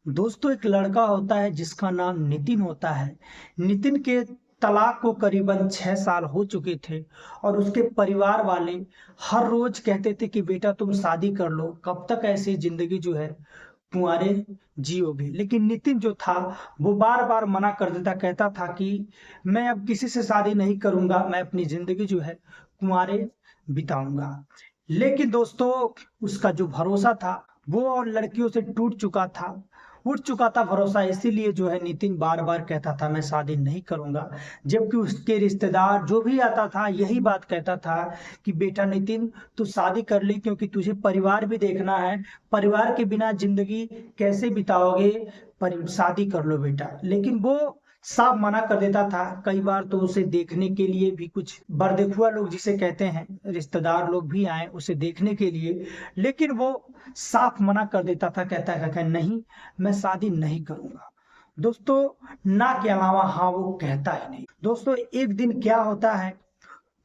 दोस्तों एक लड़का होता है जिसका नाम नितिन होता है। नितिन के तलाक को करीबन 6 साल हो चुके थे और उसके परिवार वाले हर रोज कहते थे कि बेटा तुम शादी कर लो, कब तक ऐसी जिंदगी जो है कुंवारे जियोगे। लेकिन नितिन जो था वो बार बार मना कर देता, कहता था कि मैं अब किसी से शादी नहीं करूंगा, मैं अपनी जिंदगी जो है कुंवारे बिताऊंगा। लेकिन दोस्तों उसका जो भरोसा था वो और लड़कियों से टूट चुका था, उठ चुका था भरोसा। इसीलिए जो है नितिन बार बार कहता था मैं शादी नहीं करूंगा। जबकि उसके रिश्तेदार जो भी आता था यही बात कहता था कि बेटा नितिन तू शादी कर ले, क्योंकि तुझे परिवार भी देखना है, परिवार के बिना जिंदगी कैसे बिताओगे, पर शादी कर लो बेटा। लेकिन वो साफ मना कर देता था। कई बार तो उसे देखने के लिए भी कुछ बरदेखुआ लोग जिसे कहते हैं रिश्तेदार लोग भी आए उसे देखने के लिए, लेकिन वो साफ मना कर देता था, कहता है कि नहीं मैं शादी नहीं करूंगा। दोस्तों ना के अलावा हाँ वो कहता ही नहीं। दोस्तों एक दिन क्या होता है,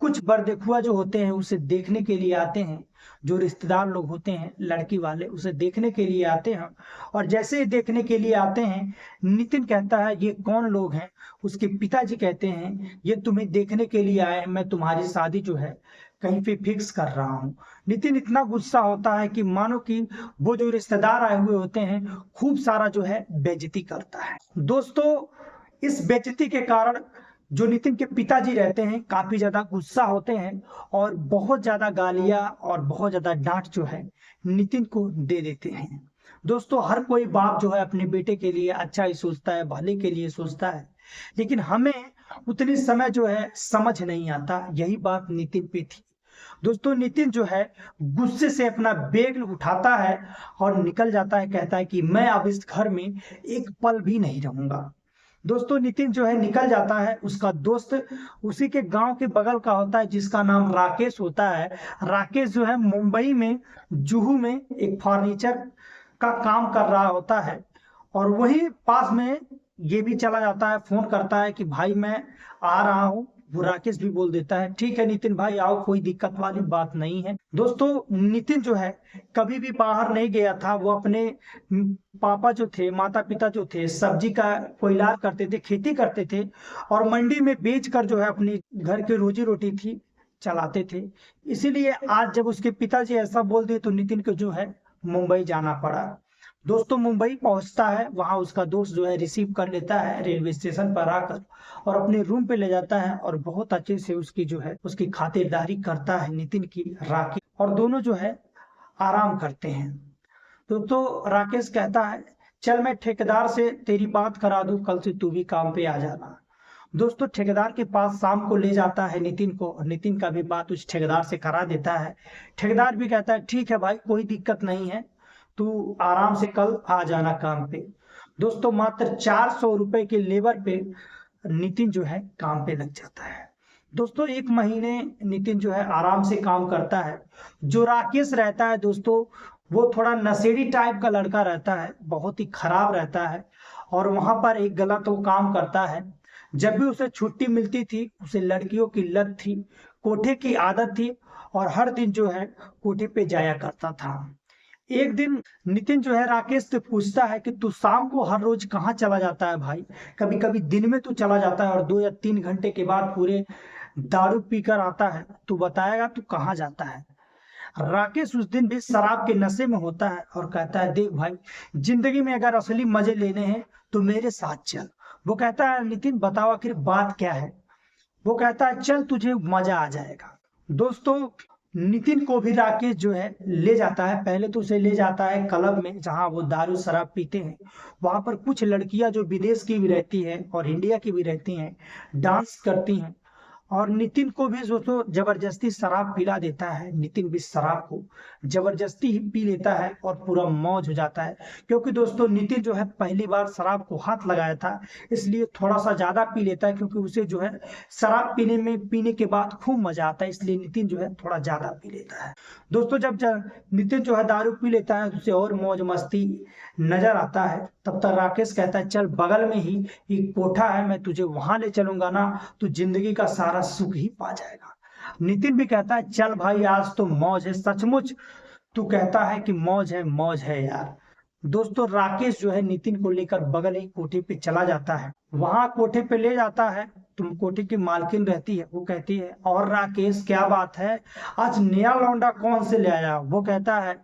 कुछ बरदेखुआ जो होते हैं उसे देखने के लिए आते हैं, जो रिश्तेदार लोग होते हैं लड़की वाले उसे देखने के लिए आते हैं। और जैसे ही देखने के लिए आते हैं नितिन कहता है ये कौन लोग हैं। उसके पिताजी कहते हैं ये तुम्हें देखने के लिए आए हैं, मैं तुम्हारी शादी जो है कहीं पे फिक्स कर रहा हूँ। नितिन इतना गुस्सा होता है कि मानो कि वो जो रिश्तेदार आए हुए होते हैं खूब सारा जो है बेइज्जती करता है। दोस्तों इस बेइज्जती के कारण जो नितिन के पिताजी रहते हैं काफी ज्यादा गुस्सा होते हैं और बहुत ज्यादा गालियां और बहुत ज्यादा डांट जो है नितिन को दे देते हैं। दोस्तों हर कोई बाप जो है अपने बेटे के लिए अच्छा ही सोचता है, भले के लिए सोचता है, लेकिन हमें उतनी समय जो है समझ नहीं आता। यही बात नितिन पे थी। दोस्तों नितिन जो है गुस्से से अपना बैग उठाता है और निकल जाता है, कहता है कि मैं अब इस घर में एक पल भी नहीं रहूंगा। दोस्तों नितिन जो है निकल जाता है। उसका दोस्त उसी के गांव के बगल का होता है जिसका नाम राकेश होता है। राकेश जो है मुंबई में जुहू में एक फर्नीचर का काम कर रहा होता है और वही पास में ये भी चला जाता है, फोन करता है कि भाई मैं आ रहा हूँ। वो राकेश भी बोल देता है ठीक है नितिन भाई आओ, कोई दिक्कत वाली बात नहीं है। दोस्तों नितिन जो है कभी भी बाहर नहीं गया था। वो अपने पापा जो थे, माता पिता जो थे, सब्जी का कोइलार करते थे, खेती करते थे और मंडी में बेच कर जो है अपनी घर की रोजी रोटी थी चलाते थे। इसीलिए आज जब उसके पिताजी ऐसा बोल दिए तो नितिन को जो है मुंबई जाना पड़ा। दोस्तों मुंबई पहुंचता है, वहां उसका दोस्त जो है रिसीव कर लेता है रेलवे स्टेशन पर आकर और अपने रूम पे ले जाता है और बहुत अच्छे से उसकी जो है उसकी खातिरदारी करता है नितिन की, राखी, और दोनों जो है आराम करते हैं। तो राकेश कहता है चल मैं ठेकेदार से तेरी बात करा दूं, कल से तू भी काम पे आ जाना। दोस्तों ठेकेदार के पास शाम को ले जाता है नितिन को और नितिन का भी बात उस ठेकेदार से करा देता है। ठेकेदार भी कहता है ठीक है भाई कोई दिक्कत नहीं है, तू आराम से कल आ जाना काम पे। दोस्तों मात्र 400 रुपए के लेबर पे नितिन जो है काम पे लग जाता है। दोस्तों एक महीने नितिन जो है आराम से काम करता है। जो राकेश रहता है दोस्तों वो थोड़ा नशेड़ी टाइप का लड़का रहता है, बहुत ही खराब रहता है और वहां पर एक गलत वो काम करता है। जब भी उसे छुट्टी मिलती थी उसे लड़कियों की लत थी, कोठे की आदत थी और हर दिन जो है कोठे पे जाया करता था। एक दिन नितिन जो है राकेश से पूछता है कि तू शाम को हर रोज कहाँ चला जाता है भाई, कभी कभी दिन में तू चला जाता है और 2 या 3 घंटे के बाद पूरे दारू पीकर आता है, तू बताएगा तू कहाँ जाता है। राकेश उस दिन भी शराब के नशे में होता है और कहता है देख भाई जिंदगी में अगर असली मजे लेने हैं तो मेरे साथ चल। वो कहता है नितिन बताओ आखिर बात क्या है। वो कहता है चल तुझे मजा आ जाएगा। दोस्तों नितिन को भी राकेश जो है ले जाता है। पहले तो उसे ले जाता है क्लब में जहां वो दारू शराब पीते हैं। वहां पर कुछ लड़कियां जो विदेश की भी रहती हैं और इंडिया की भी रहती हैं डांस करती हैं और नितिन को भी दोस्तों जबरदस्ती शराब पिला देता है। नितिन भी शराब को जबरदस्ती ही पी लेता है और पूरा मौज हो जाता है, क्योंकि दोस्तों नितिन जो है पहली बार शराब को हाथ लगाया था इसलिए थोड़ा सा ज्यादा पी लेता है, क्योंकि उसे जो है शराब पीने के बाद खूब मजा आता है, इसलिए नितिन जो है थोड़ा ज्यादा पी लेता है। दोस्तों नितिन जो है दारू पी लेता है उसे और मौज मस्ती नजर आता है। तब तक राकेश कहता है चल बगल में ही एक कोठा है, मैं तुझे वहां ले चलूंगा ना, तू जिंदगी का सारा सुख ही पा जाएगा। नितिन भी कहता है चल भाई आज तो मौज है सचमुच। तू कहता है कि मौज है यार। दोस्तों राकेश जो है नितिन को लेकर बगल ही कोठे पे चला जाता है। वहां कोठे पे ले जाता है, तुम कोठे की मालकिन रहती है, वो कहती है और राकेश क्या बात है, आज नया लौंडा कौन से ले आया? वो कहता है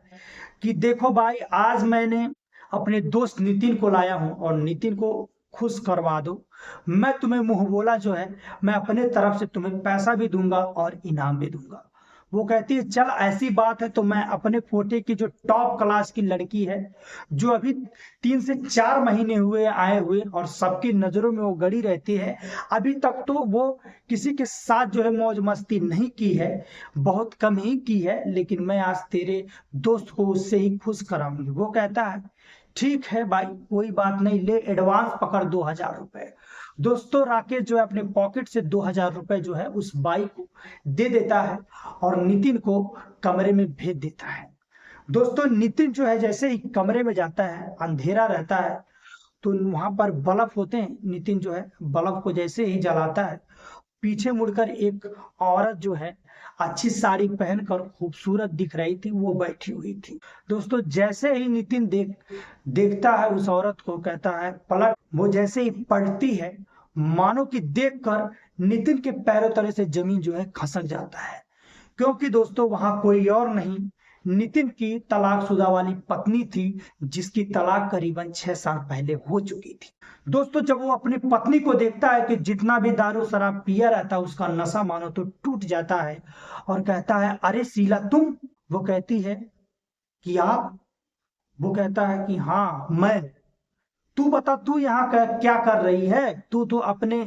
कि देखो भाई, आज मैंने अपने दोस्त नितिन को लाया हूं और नितिन को खुश करवा दो। मैं तुम्हें मुंह बोला जो है, मैं अपने तरफ से तुम्हें पैसा भी दूंगा और इनाम भी दूंगा। वो कहती है चल ऐसी बात है तो मैं अपने कोटे की जो टॉप क्लास की लड़की है, जो अभी 3 से 4 महीने हुए आए हुए और सबकी नजरों में वो गड़ी रहती है, अभी तक तो वो किसी के साथ जो है मौज मस्ती नहीं की है, बहुत कम ही की है, लेकिन मैं आज तेरे दोस्त को उससे ही खुश कराऊंगी। वो कहता है ठीक है भाई, कोई बात नहीं, ले एडवांस पकड़ 2,000 रुपए। दोस्तों राकेश जो है अपने पॉकेट से 2,000 रुपए जो है उस बाई को दे देता है और नितिन को कमरे में भेज देता है। दोस्तों नितिन जो है जैसे ही कमरे में जाता है, अंधेरा रहता है, तो वहां पर बल्ब होते हैं। नितिन जो है बल्ब को जैसे ही जलाता है, पीछे मुड़कर एक औरत जो है अच्छी साड़ी पहनकर खूबसूरत दिख रही थी, वो बैठी हुई थी। दोस्तों जैसे ही नितिन देखता है उस औरत को, कहता है पलट। वो जैसे ही पलटती है, मानो कि देखकर नितिन के पैरों तले से जमीन जो है खसक जाता है, क्योंकि दोस्तों वहां कोई और नहीं, नितिन की तलाकशुदा वाली पत्नी थी, जिसकी तलाक करीबन 6 साल पहले हो चुकी थी। दोस्तों जब वो अपनी पत्नी को देखता है कि जितना भी दारू शराब पिया रहता है उसका नशा मानो तो टूट जाता है, और कहता है अरे शीला तुम? वो कहती है कि आप? वो कहता है कि हाँ मैं। तू बता, तू यहाँ क्या कर रही है? तू तो अपने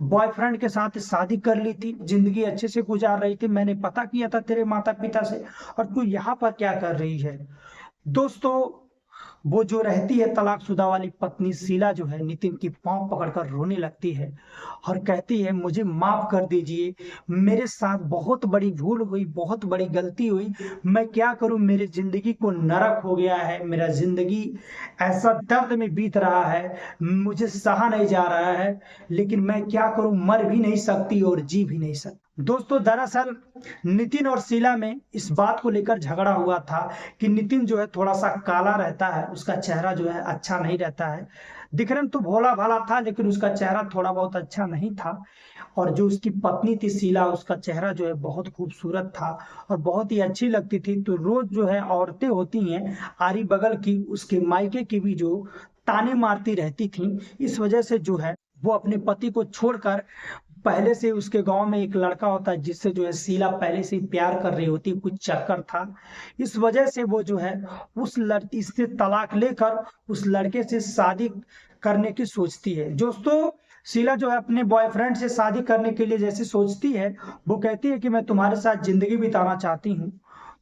बॉयफ्रेंड के साथ शादी कर ली थी, जिंदगी अच्छे से गुजार रही थी, मैंने पता किया था तेरे माता पिता से, और तू यहाँ पर क्या कर रही है? दोस्तों वो जो रहती है तलाकशुदा वाली पत्नी शीला जो है नितिन की पांव पकड़कर रोने लगती है और कहती है मुझे माफ कर दीजिए, मेरे साथ बहुत बड़ी भूल हुई, बहुत बड़ी गलती हुई, मैं क्या करूं, मेरी जिंदगी को नरक हो गया है, मेरा जिंदगी ऐसा दर्द में बीत रहा है, मुझे सहा नहीं जा रहा है, लेकिन मैं क्या करूं, मर भी नहीं सकती और जी भी नहीं सकती। दोस्तों दरअसल नितिन और शीला में इस बात को लेकर झगड़ा हुआ था कि नितिन जो है थोड़ा सा काला रहता है, उसका चेहरा जो है अच्छा नहीं रहता है, दिखने में तो भोला भाला था लेकिन उसका चेहरा थोड़ा बहुत अच्छा नहीं था, और जो उसकी पत्नी थी शीला, उसका चेहरा जो है बहुत खूबसूरत था और बहुत ही अच्छी लगती थी। तो रोज जो है औरतें होती हैं आरी बगल की, उसके मायके की भी, जो ताने मारती रहती थी, इस वजह से जो है वो अपने पति को छोड़कर, पहले से उसके गांव में एक लड़का होता है जिससे जो है शीला पहले से ही प्यार कर रही होती, कुछ चक्कर था, इस वजह से वो जो है उस लड़की से तलाक लेकर उस लड़के से शादी करने की सोचती है। दोस्तों शीला जो है अपने बॉयफ्रेंड से शादी करने के लिए जैसे सोचती है, वो कहती है कि मैं तुम्हारे साथ जिंदगी बिताना चाहती हूँ,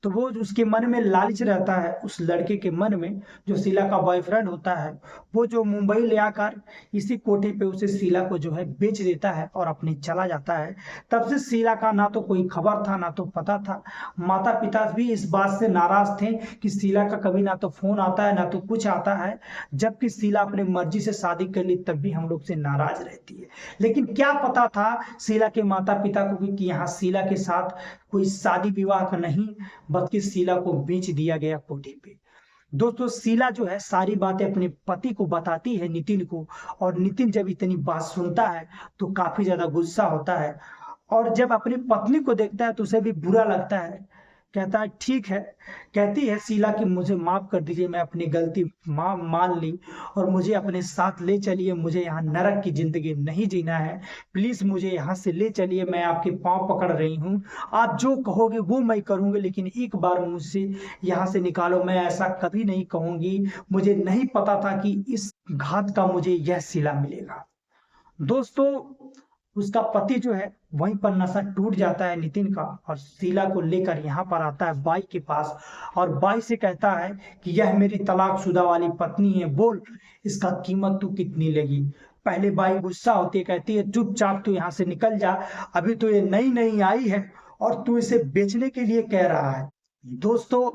तो वो उसके मन में लालच रहता है, उस लड़के के मन में जो शीला का बॉयफ्रेंड होता है, वो जो मुंबई ले आकर इसी कोठे पे उसे शीला को जो है बेच देता है और अपने चला जाता है। तब से शीला का ना तो कोई खबर था ना तो पता था। माता पिता भी इस बात से नाराज थे कि शीला का कभी ना तो फोन आता है ना तो कुछ आता है, जबकि शीला अपनी मर्जी से शादी कर ली तब भी हम लोग से नाराज रहती है। लेकिन क्या पता था शीला के माता पिता को कि यहाँ शीला के साथ कोई शादी विवाह का नहीं, बल्कि शीला को बेच दिया गया कोठे पे। दोस्तों शीला जो है सारी बातें अपने पति को बताती है नितिन को, और नितिन जब इतनी बात सुनता है तो काफी ज्यादा गुस्सा होता है, और जब अपनी पत्नी को देखता है तो उसे भी बुरा लगता है। कहता है ठीक है, कहती है शीला कि मुझे माफ कर दीजिए, मैं अपनी गलती मान ली, और मुझे अपने साथ ले चलिए, मुझे यहाँ नरक की जिंदगी नहीं जीना है, प्लीज मुझे यहाँ से ले चलिए, मैं आपके पांव पकड़ रही हूँ, आप जो कहोगे वो मैं करूंगी, लेकिन एक बार मुझसे यहाँ से निकालो, मैं ऐसा कभी नहीं कहूंगी, मुझे नहीं पता था कि इस घात का मुझे यह सिला मिलेगा। दोस्तों उसका पति जो है वहीं पर नशा टूट जाता है नितिन का, और शीला को लेकर यहाँ पर आता है बाई के पास, और बाई से कहता है कि यह मेरी तलाकशुदा वाली पत्नी है, बोल इसका कीमत तू कितनी लेगी। पहले बाई गुस्सा होती है, कहती है चुपचाप तू यहाँ से निकल जा, अभी तो ये नई नई आई है और तू इसे बेचने के लिए कह रहा है। दोस्तों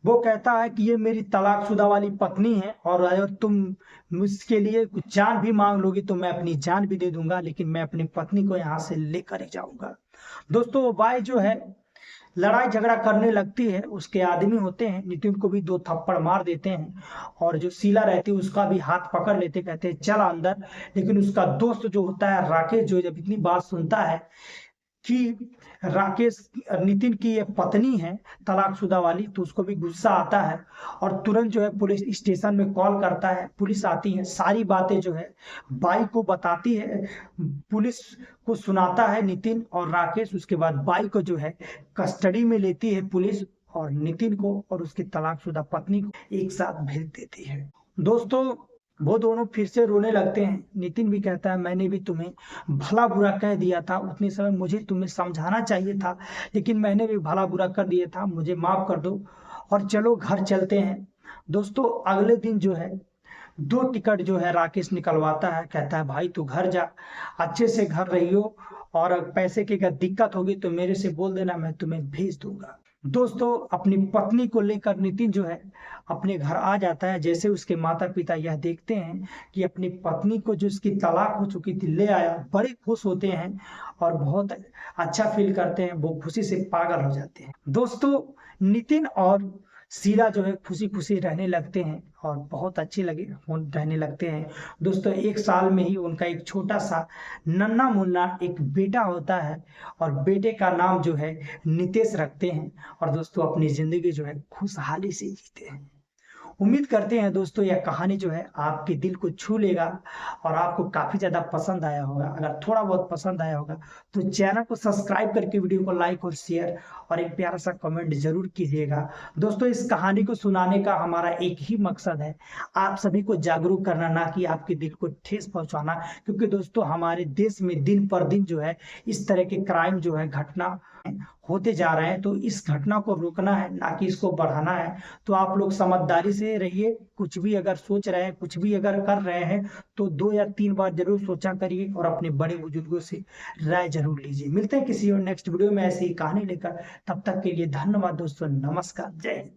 वो कहता है कि ये मेरी तलाकशुदा वाली पत्नी है, और अगर तुम मुझके लिए कुछ जान भी मांग लोगी तो मैं अपनी जान भी दे दूंगा, लेकिन मैं अपनी पत्नी को यहाँ से लेकर ही जाऊंगा। दोस्तों वो बाई जो है लड़ाई झगड़ा करने लगती है, उसके आदमी होते हैं, नितिन को भी 2 थप्पड़ मार देते हैं और जो शीला रहती है उसका भी हाथ पकड़ लेते, कहते हैं चल अंदर। लेकिन उसका दोस्त जो होता है राकेश, जो जब इतनी बात सुनता है कि राकेश नितिन की ये पत्नी है तलाकशुदा वाली, तो उसको भी गुस्सा आता है और तुरंत जो है पुलिस स्टेशन में कॉल करता है। पुलिस आती है, सारी बातें जो है बाई को बताती है, पुलिस को सुनाता है नितिन और राकेश। उसके बाद बाई को जो है कस्टडी में लेती है पुलिस और नितिन को और उसकी तलाकशुदा पत्नी को एक साथ भेज देती है। दोस्तों, वो दोनों फिर से रोने लगते हैं। नितिन भी कहता है मैंने भी तुम्हें भला बुरा कह दिया था, उतने समय मुझे तुम्हें समझाना चाहिए था, लेकिन मैंने भी भला बुरा कर दिया था, मुझे माफ कर दो और चलो घर चलते हैं। दोस्तों, अगले दिन जो है 2 टिकट जो है राकेश निकलवाता है, कहता है भाई तू घर जा, अच्छे से घर रहियो और पैसे की अगर दिक्कत होगी तो मेरे से बोल देना, मैं तुम्हें भेज दूंगा। दोस्तों, अपनी पत्नी को लेकर नितिन जो है अपने घर आ जाता है। जैसे उसके माता पिता यह देखते हैं कि अपनी पत्नी को जो उसकी तलाक हो चुकी थी ले आया, बड़े खुश होते हैं और बहुत अच्छा फील करते हैं, वो खुशी से पागल हो जाते हैं। दोस्तों, नितिन और शीला जो है खुशी खुशी रहने लगते हैं और बहुत अच्छे रहने लगते हैं। दोस्तों, 1 साल में ही उनका एक छोटा सा नन्ना मुन्ना एक बेटा होता है और बेटे का नाम जो है नितेश रखते हैं और दोस्तों अपनी जिंदगी जो है खुशहाली से जीते हैं। उम्मीद करते हैं दोस्तों यह कहानी जो है आपके दिल को छू लेगा और आपको काफी ज्यादा पसंद आया होगा। अगर थोड़ा बहुत पसंद आया होगा तो चैनल को सब्सक्राइब करके वीडियो को लाइक और शेयर और एक प्यारा सा कमेंट जरूर कीजिएगा। दोस्तों, इस कहानी को सुनाने का हमारा एक ही मकसद है, आप सभी को जागरूक करना, ना कि आपके दिल को ठेस पहुंचाना। क्योंकि दोस्तों हमारे देश में दिन पर दिन जो है इस तरह के क्राइम जो है घटना होते जा रहे हैं, तो इस घटना को रोकना है, ना कि इसको बढ़ाना है। तो आप लोग समझदारी से रहिए, कुछ भी अगर सोच रहे हैं, कुछ भी अगर कर रहे हैं तो 2 या 3 बार जरूर सोचा करिए और अपने बड़े बुजुर्गों से राय जरूर लीजिए। मिलते हैं किसी और नेक्स्ट वीडियो में ऐसी ही कहानी लेकर, तब तक के लिए धन्यवाद दोस्तों, नमस्कार, जय हिंद।